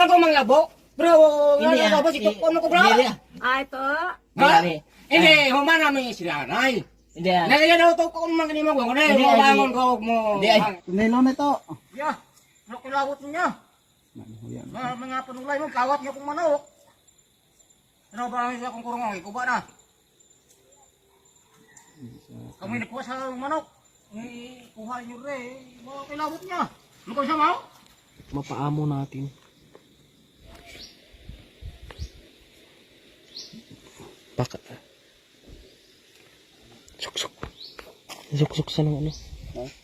man ko manglabo. Bro, Hindi, ano ba si Tukon ko bro? Hindi, Ito. Ha? Hindi. Hindi, human namin sila nay. Hindi. Nagaya daw Tukon man kanimo ko. Hindi, Nay, bangon ko mo. Hindi, ay. Nilo na ito. Ya. Ano kilawot niya? Mga panulay mo kawat niyo kung manok. Ano ba ang isa kong kurungan? Ikuba na. Kami nakuha sa manok. Kuha niyo re. Mga kilawot niya. Ano ko siya mau? Mapaamo natin. Baka. Suksok. Suksok sa ng ano.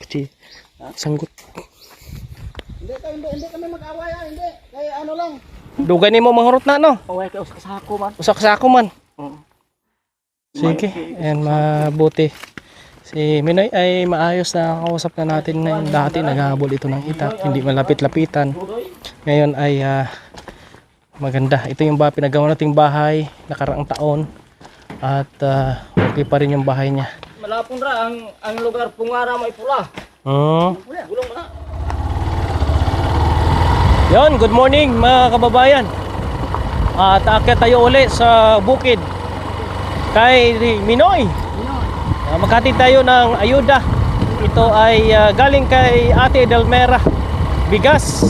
Kasi sanggot. Hindi kami mag-away hindi. Kaya ano lang. Dugay nimo mahurot na no. Away kay usak sa ako man. Usak sa ako man. Oo. Sige, ayan mabuti. Si Minoy ay maayos na kausap na natin na dati naghahabol ito ng itak, hindi malapit-lapitan. Ngayon ay maganda. Ito yung pinagawa nating bahay nakaraang taon at okay pa rin yung bahay niya. Malapon ra ang lugar pungara may pula. Gulong na. Yon, good morning mga kababayan. At aakyat tayo uli sa bukid kay Minoy. Maghatid tayo ng ayuda. Ito ay galing kay Ate Edelmera. Bigas,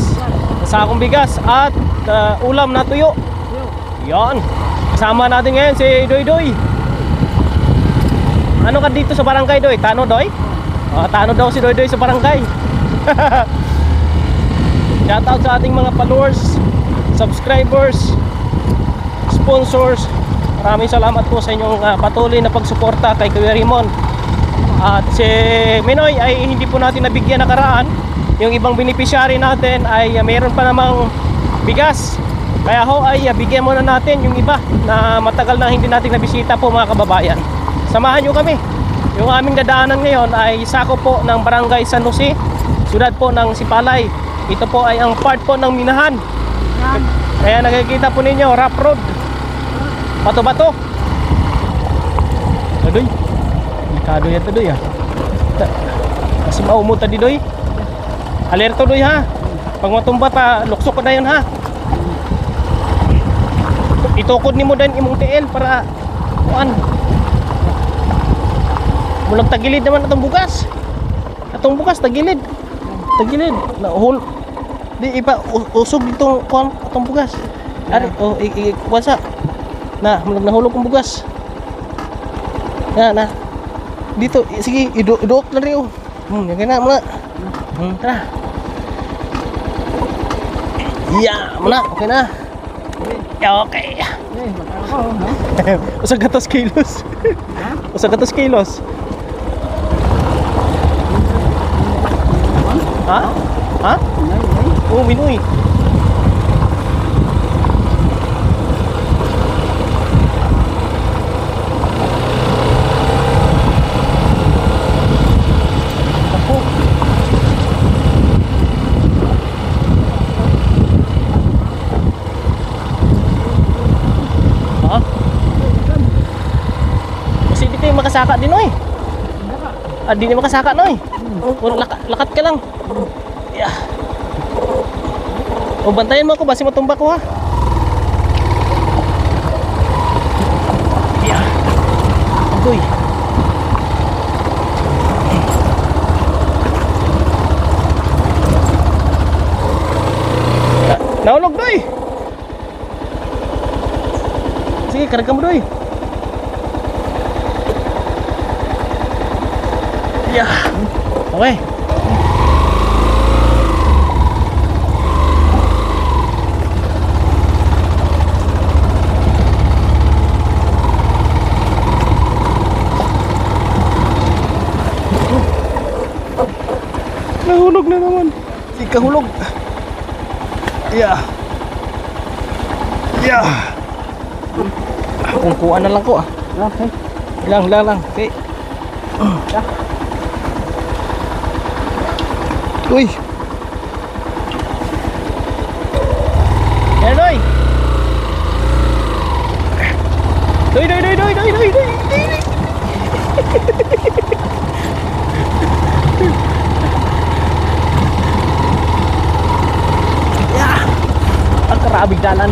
sakong bigas at ulam na tuyo. Yon. Kasama natin ngayon si Doy Doy. Ano ka dito sa barangay Doy? Tano Doy? Tano daw si Doy Doy sa barangay. Shoutout sa ating mga followers, subscribers, sponsors. Maraming salamat po sa inyong patuloy na pagsuporta kay Kuya Rimon. At si Minoy ay hindi po natin nabigyan nakaraan. Yung ibang beneficiary natin ay mayroon pa namang bigas. Kaya ho ay bigyan muna natin yung iba na matagal na hindi natin nabisita po mga kababayan. Samahan nyo kami. Yung aming dadaanan ngayon ay sako po ng Barangay San Jose, siyudad po ng Sipalay. Ito po ay ang part po ng Minahan. Kaya nakikita po ninyo, rough road. Bato-bato. Adoy. Delikado yan Doy Kasi maumuta di Doy. Alerto Doy ha. Pag matumba ta, luksok ko na yun ha. Itukod ni mo din imong TL para kuan. Mulag tagilid naman atong bugas. Atong bugas tagilid. Tagilid. Nahul. Di ipa usog itong kuan atong bugas. Ari kuwasa. Na, nahulog kong bugas. Na. Dito, sige, iduot na rin. Yan na, muna. Tara. Yeah, muna, okay na. Okay. Usag 100 kilos. Usag 100 kilos. Ha? Ha? Oh, Minoy. Makasaka din oy. Di na makasaka noy. Lakat ka lang. Yeah. O bantayan mo ako basi matumba ko ha. Yeah. Agoy. Naulog doy. Sige, karga mo doy. Yeah. Okay. Nahulog na naman. Si kahulog. Yeah. Yeah. Kungkuan na lang ko ah. Okay. Lang. Okay. Yeah. Uy. Yan Doy. Doy. Ya. Grabe dalan.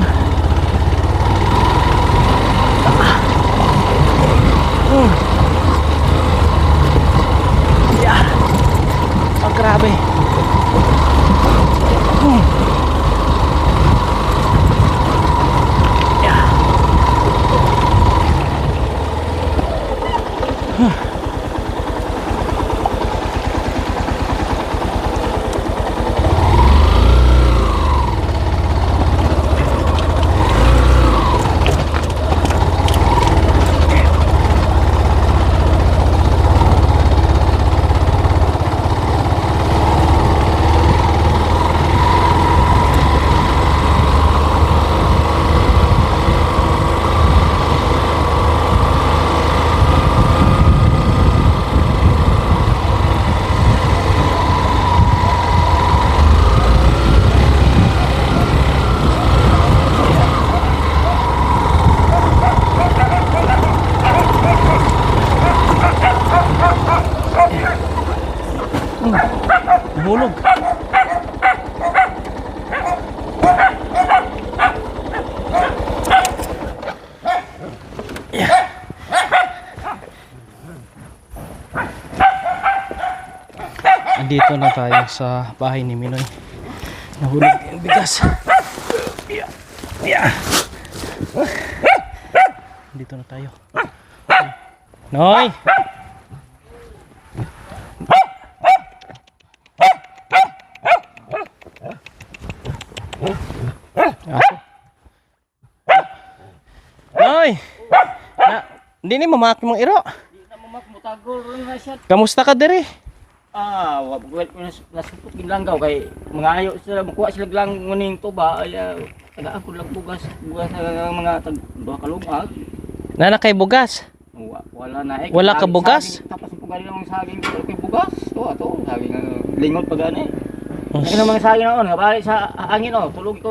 Yeah. Oh, grabe. Yeah. Hulog. Andito na tayo sa bahay ni Minoy. Nahulog yung bigas. Dito na tayo. Noy! Noy! Hindi ni mamak mong iro. Di na mamakmutagol rin na siya. Kamusta ka diri? Wag ko nasupot ginlanggaw kay mga ayo sila makuha sila lang nguning tuba ay tagaan ko lang bugas sa mga duha ka lumag. Nana kay bugas. Wala na Wala ka bugas? Tapos ko gali lang saging kay bugas. To saging lingon pa gani. Ay mga saging noon nga balik sa hangin tulog ko.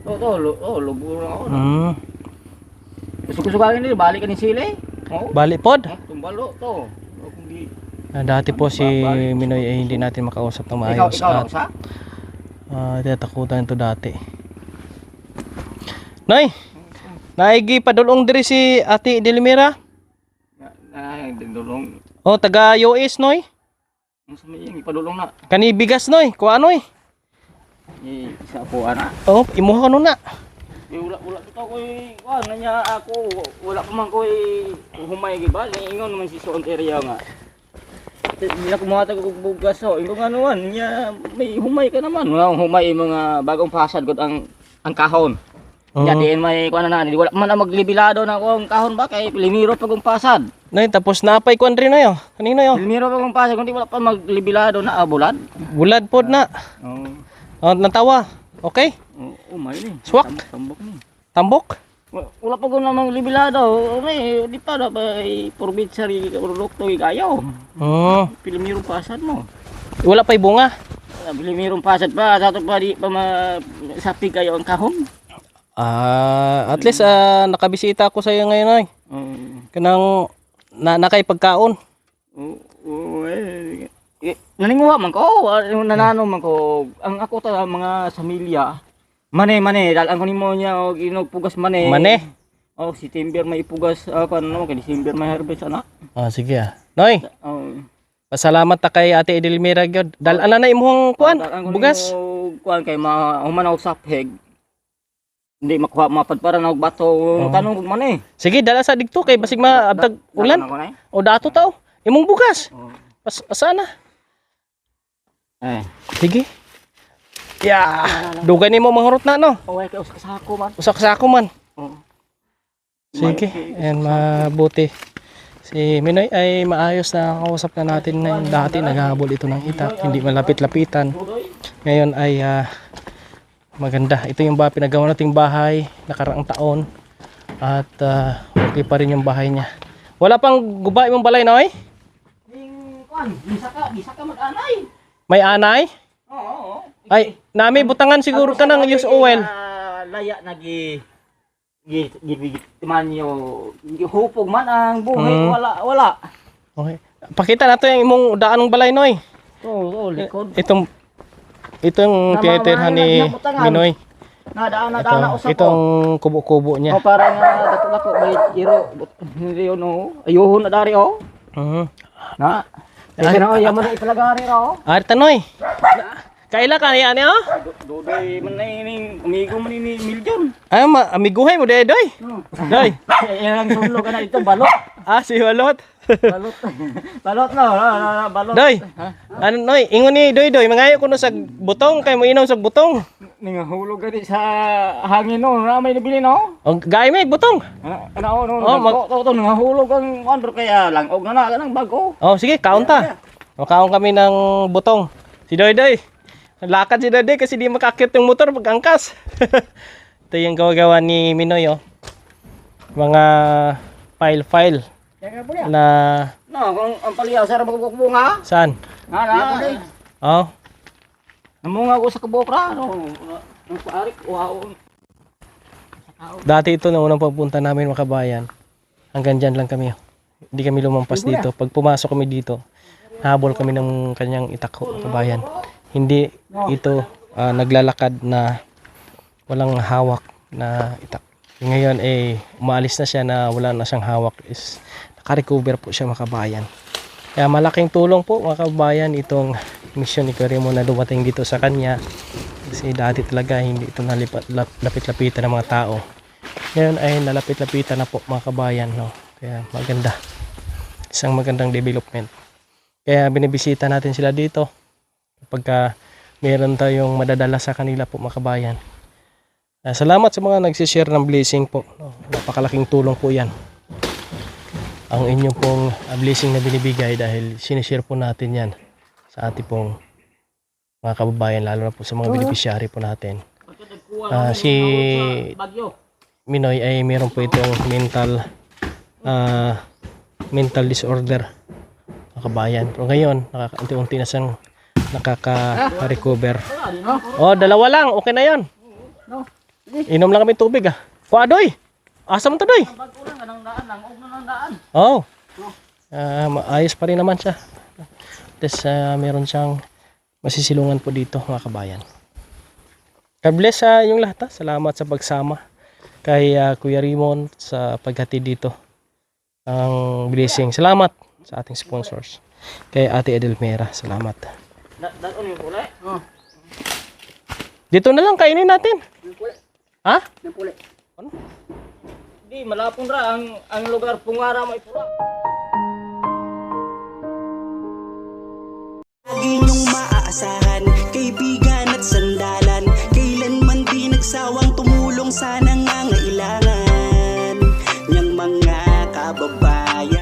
Lubo na ako. Suko-sukagin nila balik ka ni sile. Balik pod. Tumbalo to. Dati po si Minoy ay hindi natin makausap ng maayos ikaw at tinatakutan ito dati. Noy! Naigi padulong diri si Ate Delimira? Dulong. Oh, taga US Noy? Ipadulong na. Kani bigas Noy, kuha Noy. Isa po ana. Oh, imuha ka na. Wala bitaw ko kuan niya ako wala pa man ko humay giba ingon man si Soon area nga. Hindi na kumuha ko bugas ingon nga naman niya may humay ka naman. Humay mga bagong pasad gud ang kahon. Ya diin may kuan na wala man maglibilado na ko ang kahon ba kay limiro pagong pasad. Noy, tapos napay kuan rin na yo. Kanino yo? Limiro pagong pasad kundi wala pa maglibilado na bulad. Bulad pod na. Oh, natawa. Okay? Umay ni. Swak. Tambok ni. Tambok? Wala pa ko namang libilado. Di pa na ba probinsary urok to igayaw. Pilimirong pasad mo. Wala pa'y bunga. Pilimirong pasad pa. Sato pa di pa sapi kayo ang kahon. At least nakabisita ako sa iyo ngayon ay. Kanang nakay pagkaon. Naninguha man ko, nanano man ko. Ang ako ta mga samilya. Mane, dalan ko nimo niya og inugpugas mane. Mane? Oh, si Timber may ipugas ano kay December may harvest ana. Sige Noy. Pasalamat ta kay Ate Edelmira gyud. Dalan na imong kuan, bugas. Kuan kay human og sapheg. Hindi makuha mapadpara na og bato tanong og mane. Sige, dala sa digto kay basig maabtag ulan. O dato tao. Imong bugas. Pasana. Sige. Dugay nimo manghurot na no. Kay usa ka sako man. Usa ka sako man. Sige, and mabuti. Si Minoy ay maayos na kausap na natin na dati naghahabol ito ng itak, hindi malapit-lapitan. Ngayon ay maganda. Ito yung pinagawa nating bahay nakaraang taon at okay pa rin yung bahay niya. Wala pang guba imong balay Noy? Bisa ka mag-anay. May anay? Oo. Ay, nami butangan siguro ka ng use oil. Laya na timan yo. Hupog man ang buhay wala. Okay. Pakita nato yung imong daan ng balay Noy. Oo, likod. Itong tinitirhan ni Minoy. Nadaan Ito, usap ko. itong kubo-kubo niya. O para nga dato balik iro. Hindi yun no. Ayuhon na dari o. Mhm. Na. Ay na yaman ipalagari ra o. Tanoy. Kaila ka niya niya? Dodoy man na ini amigo man ini Miljon. Ay, amiguhay mo doy. Doy. Ilang sulog ka na ito balot. Si Balot. Balot. Balot no, balot. Doy. Ano noy, ingon ni doy mangayo kuno sa butong kay mo inom sa butong. Ningahulog gani sa hangin no, na may nabili no. Og gay may butong. Ano no, to ningahulog ang andro kaya lang og na nang bago. Oh, sige, kaon ta. Makaon kami ng butong. Si Doy. Lakad si Doy kasi di makakit yung motor pag angkas. Ito yung gawa ni Minoy oh. Mga file na No, kung ang paliyaw sa magbukbunga. saan? Na. Oh. Namunga ko sa kabokra no. Ang paarik wow. Dati ito na unang papunta namin mga kabayan. Hanggang dyan lang kami. Hindi kami lumampas dito. Pag pumasok kami dito, habol kami ng kanyang itako mga kabayan. Hindi ito naglalakad na walang hawak na itak. Ngayon umaalis na siya na wala na siyang hawak is naka-recover po siya mga kabayan. Kaya malaking tulong po mga kabayan itong mission ni Kuya na dumating dito sa kanya. Kasi dati talaga hindi ito lapit-lapitan ng mga tao. Ngayon ay nalapit-lapitan na po mga kabayan. No? Kaya maganda. Isang magandang development. Kaya binibisita natin sila dito. Kapag meron tayong madadala sa kanila po mga kabayan. Salamat sa mga nagsishare ng blessing po. No? Napakalaking tulong po yan. Ang inyong pong blessing na binibigay dahil sinishare po natin yan sa ating pong mga kababayan lalo na po sa mga beneficiary po natin. Si Minoy ay meron po itong mental disorder mga kabayan. Pero ngayon unti-unti na siyang nakaka-recover. Oh, dalawa lang, okay na 'yon. Inom lang kami tubig Kuha Doy. Asa mo to Doy? Oh. Ayos pa rin naman siya. Tapos meron siyang masisilungan po dito mga kabayan. God bless sa inyong lahat. Salamat sa pagsama kay Kuya Raymond sa paghatid dito. Ang blessing. Salamat sa ating sponsors. Kay Ate Edelmera. Salamat. Dito na lang kainin natin. Ha? Ano? Di malapon ra ang lugar pungara may pura. Lagi niyong maaasahan, kaibigan at sandalan. Kailanman di nagsawang tumulong sa nangangailangan niyang mga kababayan.